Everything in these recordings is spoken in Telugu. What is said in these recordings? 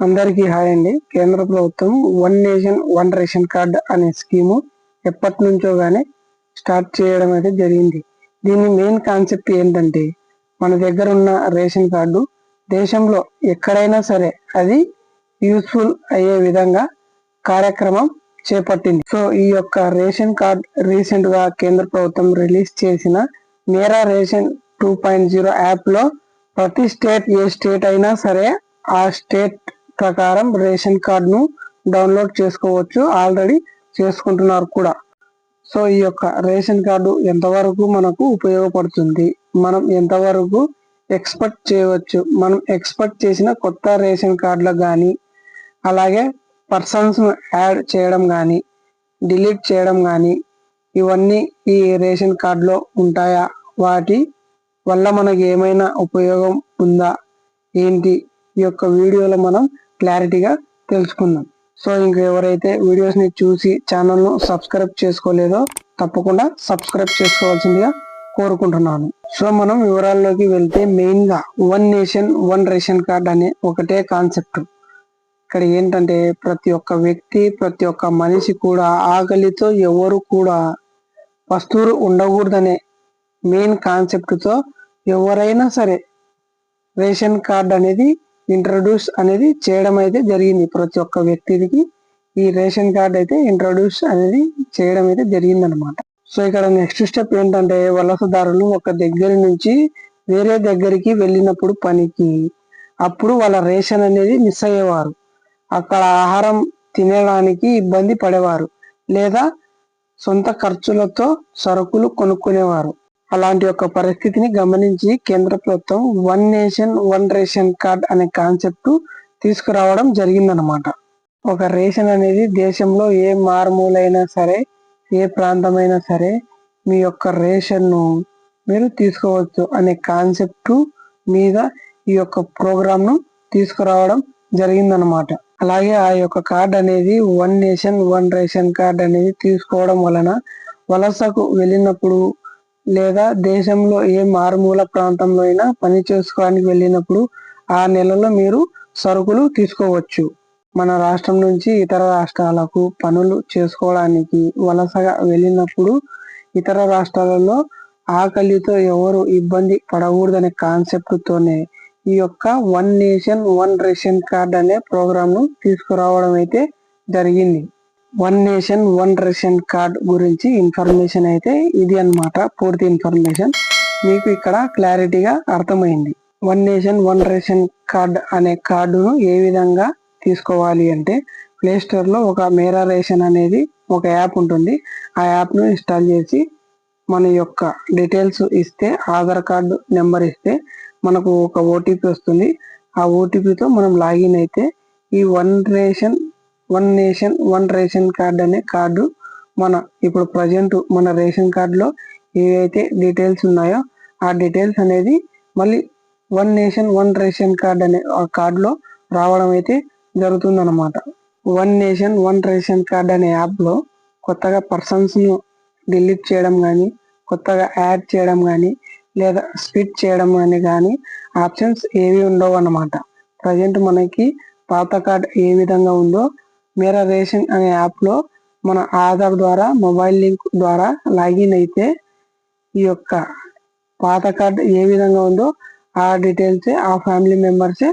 అందరికీ హాయ్ అండి. కేంద్ర ప్రభుత్వం one nation one ration card అనే స్కీము ఎప్పటి నుంచో గానీ స్టార్ట్ చేయడం అయితే జరిగింది. దీని మెయిన్ కాన్సెప్ట్ ఏంటంటే మన దగ్గర ఉన్న రేషన్ కార్డు దేశంలో ఎక్కడైనా సరే అది యూస్ఫుల్ అయ్యే విధంగా కార్యక్రమం చేపట్టింది. సో ఈ యొక్క రేషన్ కార్డ్ రీసెంట్ గా కేంద్ర ప్రభుత్వం రిలీజ్ చేసిన మేరా రేషన్ 2.0 యాప్ లో ప్రతి స్టేట్ ఏ స్టేట్ అయినా సరే ఆ స్టేట్ ప్రకారం రేషన్ కార్డును డౌన్లోడ్ చేసుకోవచ్చు. ఆల్రెడీ చేసుకుంటున్నారు కూడా. సో ఈ యొక్క రేషన్ కార్డు ఎంతవరకు మనకు ఉపయోగపడుతుంది, మనం ఎంతవరకు ఎక్స్పెక్ట్ చేయవచ్చు, మనం ఎక్స్పెక్ట్ చేసిన కొత్త రేషన్ కార్డులకు కానీ అలాగే పర్సన్స్ యాడ్ చేయడం కానీ డిలీట్ చేయడం కానీ ఇవన్నీ ఈ రేషన్ కార్డులో ఉంటాయా, వాటి వల్ల మనకి ఏమైనా ఉపయోగం ఉందా ఏంటి, ఈ యొక్క వీడియోలో మనం క్లారిటీగా తెలుసుకుందాం. సో ఇంకా ఎవరైతే వీడియోస్ ని చూసి ఛానల్ ను సబ్స్క్రైబ్ చేసుకోలేదో తప్పకుండా సబ్స్క్రైబ్ చేసుకోవాల్సిందిగా కోరుకుంటున్నాను. సో మనం వివరాల్లోకి వెళ్తే మెయిన్ గా one nation one ration card అనే ఒకటే కాన్సెప్ట్. ఇక్కడ ఏంటంటే ప్రతి ఒక్క వ్యక్తి, ప్రతి ఒక్క మనిషి కూడా ఆకలితో ఎవరు కూడా వస్తువులు ఉండకూడదనే మెయిన్ కాన్సెప్ట్ తో ఎవరైనా సరే రేషన్ కార్డ్ అనేది ఇంట్రడ్యూస్ అనేది చేయడం అయితే జరిగింది. ప్రతి ఒక్క వ్యక్తికి ఈ రేషన్ కార్డ్ అయితే ఇంట్రడ్యూస్ అనేది చేయడం అయితే జరిగింది అనమాట. సో ఇక్కడ నెక్స్ట్ స్టెప్ ఏంటంటే వలసదారులు ఒక దగ్గర నుంచి వేరే దగ్గరికి వెళ్ళినప్పుడు పనికి అప్పుడు వాళ్ళ రేషన్ అనేది మిస్ అయ్యేవారు. అక్కడ ఆహారం తినడానికి ఇబ్బంది పడేవారు లేదా సొంత ఖర్చులతో సరుకులు కొనుక్కునేవారు. అలాంటి ఒక పరిస్థితిని గమనించి కేంద్ర ప్రభుత్వం one nation one ration card అనే కాన్సెప్ట్ తీసుకురావడం జరిగిందనమాట. ఒక రేషన్ అనేది దేశంలో ఏ మారుమూలైనా సరే, ఏ ప్రాంతమైనా సరే మీ యొక్క రేషన్ ను మీరు తీసుకోవచ్చు అనే కాన్సెప్ట్ మీద ఈ యొక్క ప్రోగ్రామ్ ను తీసుకురావడం జరిగిందనమాట. అలాగే ఆ యొక్క కార్డ్ అనేది one nation one ration card అనేది తీసుకోవడం వలన వలసకు వెళ్ళినప్పుడు లేదా దేశంలో ఏ మారుమూల ప్రాంతంలో అయినా పని చేసుకోవడానికి వెళ్ళినప్పుడు ఆ నెలలో మీరు సరుకులు తీసుకోవచ్చు. మన రాష్ట్రం నుంచి ఇతర రాష్ట్రాలకు పనులు చేసుకోవడానికి వలసగా వెళ్ళినప్పుడు ఇతర రాష్ట్రాలలో ఆకలితో ఎవరు ఇబ్బంది పడకూడదనే కాన్సెప్ట్ తోనే ఈ యొక్క one nation one ration card అనే ప్రోగ్రామ్ ను తీసుకురావడం అయితే జరిగింది. One nation one ration card గురించి ఇన్ఫర్మేషన్ అయితే ఇది అన్నమాట. పూర్తి ఇన్ఫర్మేషన్ మీకు ఇక్కడ క్లారిటీగా అర్థమైంది. One nation one ration card అనే కార్డును ఏ విధంగా తీసుకోవాలి అంటే ప్లే స్టోర్ లో ఒక మేరా రేషన్ అనేది ఒక యాప్ ఉంటుంది. ఆ యాప్ ను ఇన్స్టాల్ చేసి మన యొక్క డీటెయిల్స్ ఇస్తే, ఆధార్ కార్డు నెంబర్ ఇస్తే మనకు ఒక ఓటీపీ వస్తుంది. ఆ ఓటీపీతో మనం లాగిన్ అయితే ఈ one nation one ration card అనే కార్డు మన ఇప్పుడు ప్రజెంట్ మన రేషన్ కార్డులో ఏవైతే డీటెయిల్స్ ఉన్నాయో ఆ డీటెయిల్స్ అనేది మళ్ళీ one nation one ration card అనే ఆ కార్డులో రావడం అయితే జరుగుతుందన్నమాట. One nation one ration card అనే యాప్ లో కొత్తగా పర్సన్స్ ను డిలీట్ చేయడం కానీ, కొత్తగా యాడ్ చేయడం కానీ లేదా స్ప్లిట్ చేయడం కానీ ఆప్షన్స్ ఏవి ఉండవు అన్నమాట. ప్రజెంట్ మనకి పాత కార్డ్ ఏ విధంగా ఉందో మేరా రేషన్ అనే యాప్ లో మన ఆధార్ ద్వారా మొబైల్ లింక్ ద్వారా లాగిన్ అయితే ఈ యొక్క పాత కార్డ్ ఏ విధంగా ఉందో ఆ డీటెయిల్స్ ఆ ఫ్యామిలీ మెంబర్సే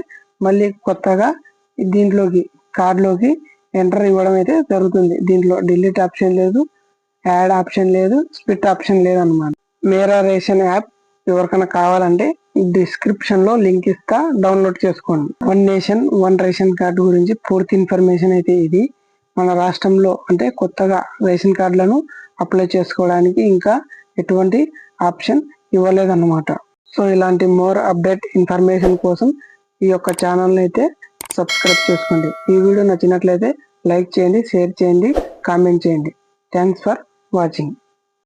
మళ్ళీ కొత్తగా దీంట్లోకి కార్డులోకి ఎంటర్ ఇవ్వడం అయితే జరుగుతుంది. దీంట్లో డిలీట్ ఆప్షన్ లేదు, యాడ్ ఆప్షన్ లేదు, స్ప్లిట్ ఆప్షన్ లేదు అన్నమాట. మేరా రేషన్ యాప్ ఎవరికైనా కావాలంటే డిస్క్రిప్షన్ లో లింక్ ఇస్తా, డౌన్లోడ్ చేసుకోండి. One nation one ration card గురించి పూర్తి ఇన్ఫర్మేషన్ అయితే ఇది. మన రాష్ట్రంలో అంటే కొత్తగా రేషన్ కార్డులను అప్లై చేసుకోవడానికి ఇంకా ఎటువంటి ఆప్షన్ ఇవ్వలేదన్నమాట. సో ఇలాంటి మోర్ అప్డేట్ ఇన్ఫర్మేషన్ కోసం ఈ యొక్క ఛానల్ అయితే సబ్స్క్రైబ్ చేసుకోండి. ఈ వీడియో నచ్చినట్లయితే లైక్ చేయండి, షేర్ చేయండి, కామెంట్ చేయండి. Thanks for watching.